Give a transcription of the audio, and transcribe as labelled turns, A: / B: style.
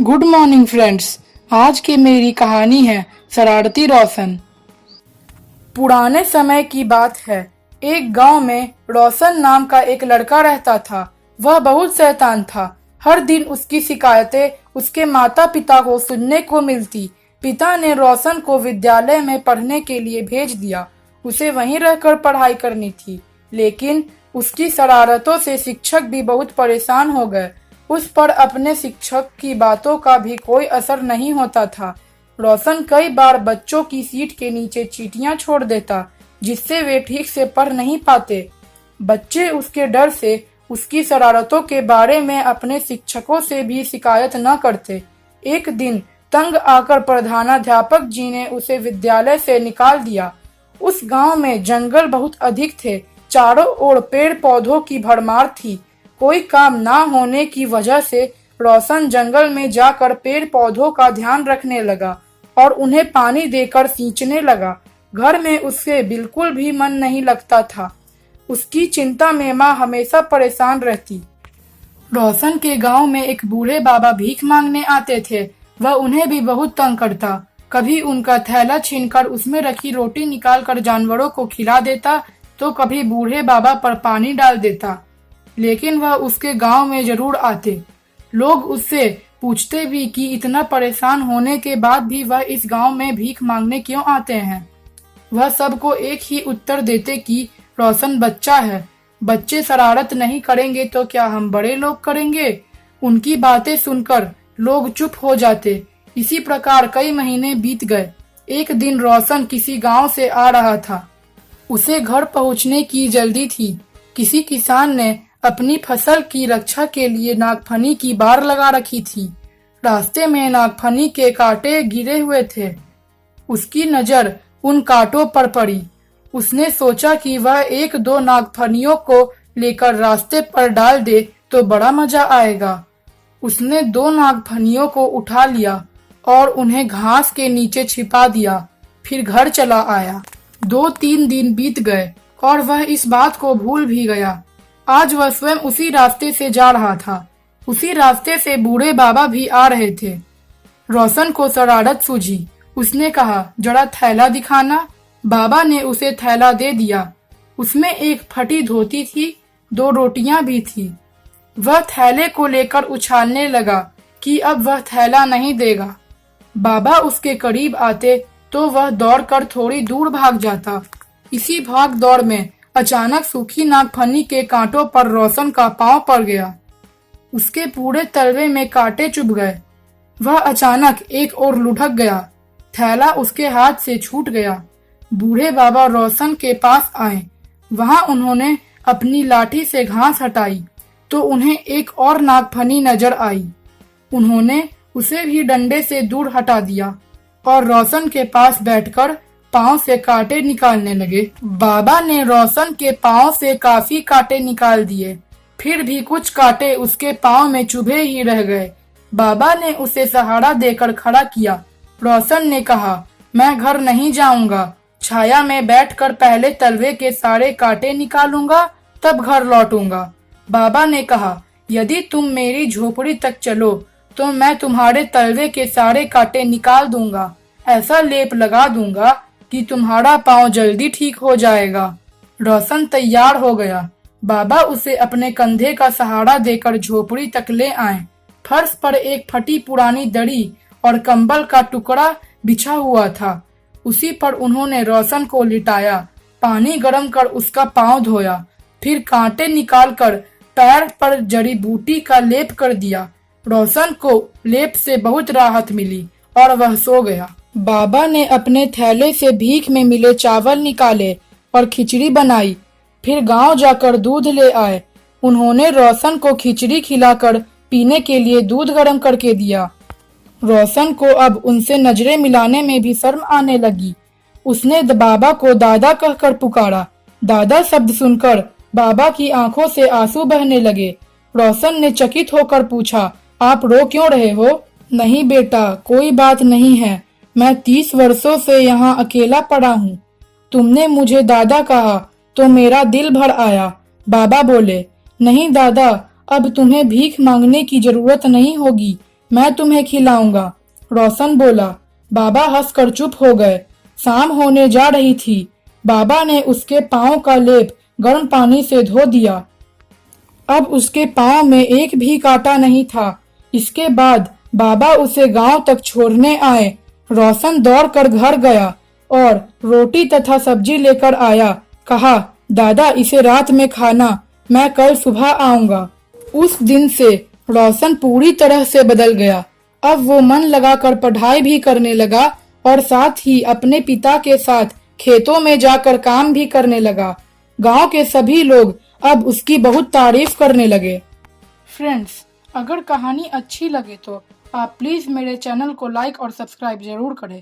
A: Good morning friends. आज की मेरी कहानी है शरारती रोशन। पुराने समय की बात है। एक गांव में रोशन नाम का एक लड़का रहता था। वह बहुत शैतान था। हर दिन उसकी शिकायतें उसके माता पिता को सुनने को मिलती। पिता ने रोशन को विद्यालय में पढ़ने के लिए भेज दिया। उसे वहीं रहकर पढ़ाई करनी थी, लेकिन उसकी शरारतों से शिक्षक भी बहुत परेशान हो गए। उस पर अपने शिक्षक की बातों का भी कोई असर नहीं होता था। रोशन कई बार बच्चों की सीट के नीचे चींटियां छोड़ देता, जिससे वे ठीक से पढ़ नहीं पाते। बच्चे उसके डर से उसकी शरारतों के बारे में अपने शिक्षकों से भी शिकायत न करते। एक दिन तंग आकर प्रधानाध्यापक जी ने उसे विद्यालय से निकाल दिया। उस गांव में जंगल बहुत अधिक थे। चारों ओर पेड़ पौधों की भरमार थी। कोई काम ना होने की वजह से रोशन जंगल में जाकर पेड़ पौधों का ध्यान रखने लगा और उन्हें पानी देकर सींचने लगा। घर में उससे बिल्कुल भी मन नहीं लगता था। उसकी चिंता में माँ हमेशा परेशान रहती। रोशन के गांव में एक बूढ़े बाबा भीख मांगने आते थे। वह उन्हें भी बहुत तंग करता। कभी उनका थैला छीनकर उसमें रखी रोटी निकालकर जानवरों को खिला देता, तो कभी बूढ़े बाबा पर पानी डाल देता। लेकिन वह उसके गांव में जरूर आते। लोग उससे पूछते भी कि इतना परेशान होने के बाद भी वह इस गांव में भीख मांगने क्यों आते हैं। वह सबको एक ही उत्तर देते कि रोशन बच्चा है, बच्चे शरारत नहीं करेंगे तो क्या हम बड़े लोग करेंगे। उनकी बातें सुनकर लोग चुप हो जाते। इसी प्रकार कई महीने बीत गए। एक दिन रोशन किसी गांव से आ रहा था। उसे घर पहुंचने की जल्दी थी। किसी किसान ने अपनी फसल की रक्षा के लिए नागफनी की बाड़ लगा रखी थी। रास्ते में नागफनी के कांटे गिरे हुए थे। उसकी नजर उन कांटों पर पड़ी। उसने सोचा कि वह एक दो नागफनियों को लेकर रास्ते पर डाल दे तो बड़ा मजा आएगा। उसने दो नागफनियों को उठा लिया और उन्हें घास के नीचे छिपा दिया। फिर घर चला आया। 2-3 दिन बीत गए और वह इस बात को भूल भी गया। आज वह स्वयं उसी रास्ते से जा रहा था। उसी रास्ते से बूढ़े बाबा भी आ रहे थे। रोशन को शरारत सूझी। उसने कहा, जरा थैला दिखाना। बाबा ने उसे थैला दे दिया। उसमें एक फटी धोती थी, 2 रोटियां भी थी। वह थैले को लेकर उछालने लगा कि अब वह थैला नहीं देगा। बाबा उसके करीब आते तो वह दौड़कर थोड़ी दूर भाग जाता। इसी भाग दौड़ में अचानक सूखी नागफनी के कांटों पर रोशन का पांव पड़ गया। उसके पूरे तलवे में कांटे चुभ गए। वह अचानक एक ओर लुढ़क गया। थैला उसके हाथ से छूट गया। बूढ़े बाबा रोशन के पास आए। वहां उन्होंने अपनी लाठी से घास हटाई तो उन्हें एक और नागफनी नजर आई। उन्होंने उसे भी डंडे से दूर हटा दिया और रोशन के पास बैठकर पांव से कांटे निकालने लगे। बाबा ने रोशन के पांव से काफी कांटे निकाल दिए। फिर भी कुछ कांटे उसके पांव में चुभे ही रह गए। बाबा ने उसे सहारा देकर खड़ा किया। रोशन ने कहा, मैं घर नहीं जाऊंगा। छाया में बैठकर पहले तलवे के सारे कांटे निकालूंगा, तब घर लौटूंगा। बाबा ने कहा, यदि तुम मेरी झोपड़ी तक चलो तो मैं तुम्हारे तलवे के सारे कांटे निकाल दूंगा। ऐसा लेप लगा दूंगा कि तुम्हारा पांव जल्दी ठीक हो जाएगा। रोशन तैयार हो गया। बाबा उसे अपने कंधे का सहारा देकर झोपड़ी तक ले आए। फर्श पर एक फटी पुरानी दरी और कंबल का टुकड़ा बिछा हुआ था। उसी पर उन्होंने रोशन को लिटाया। पानी गर्म कर उसका पांव धोया। फिर कांटे निकालकर पैर पर जड़ी बूटी का लेप कर दिया। रोशन को लेप से बहुत राहत मिली और वह सो गया। बाबा ने अपने थैले से भीख में मिले चावल निकाले और खिचड़ी बनाई। फिर गांव जाकर दूध ले आए। उन्होंने रोशन को खिचड़ी खिलाकर पीने के लिए दूध गर्म करके दिया। रोशन को अब उनसे नजरें मिलाने में भी शर्म आने लगी। उसने बाबा को दादा कहकर पुकारा। दादा शब्द सुनकर बाबा की आंखों से आंसू बहने लगे। रोशन ने चकित होकर पूछा, आप रो क्यों रहे हो? नहीं बेटा, कोई बात नहीं है। मैं 30 वर्षों से यहाँ अकेला पड़ा हूँ। तुमने मुझे दादा कहा तो मेरा दिल भर आया। बाबा बोले, नहीं दादा, अब तुम्हें भीख मांगने की जरूरत नहीं होगी। मैं तुम्हें खिलाऊंगा। रोशन बोला। बाबा हंसकर चुप हो गए। शाम होने जा रही थी। बाबा ने उसके पाँव का लेप गर्म पानी से धो दिया। अब उसके पाँव में एक भी कांटा नहीं था। इसके बाद बाबा उसे गांव तक छोड़ने आए। रोशन दौड़कर घर गया और रोटी तथा सब्जी लेकर आया। कहा, दादा इसे रात में खाना, मैं कल सुबह आऊंगा। उस दिन से रोशन पूरी तरह से बदल गया। अब वो मन लगाकर पढ़ाई भी करने लगा और साथ ही अपने पिता के साथ खेतों में जाकर काम भी करने लगा। गांव के सभी लोग अब उसकी बहुत तारीफ करने लगे। फ्रेंड्स, अगर कहानी अच्छी लगे तो आप प्लीज मेरे चैनल को लाइक और सब्सक्राइब जरूर करें।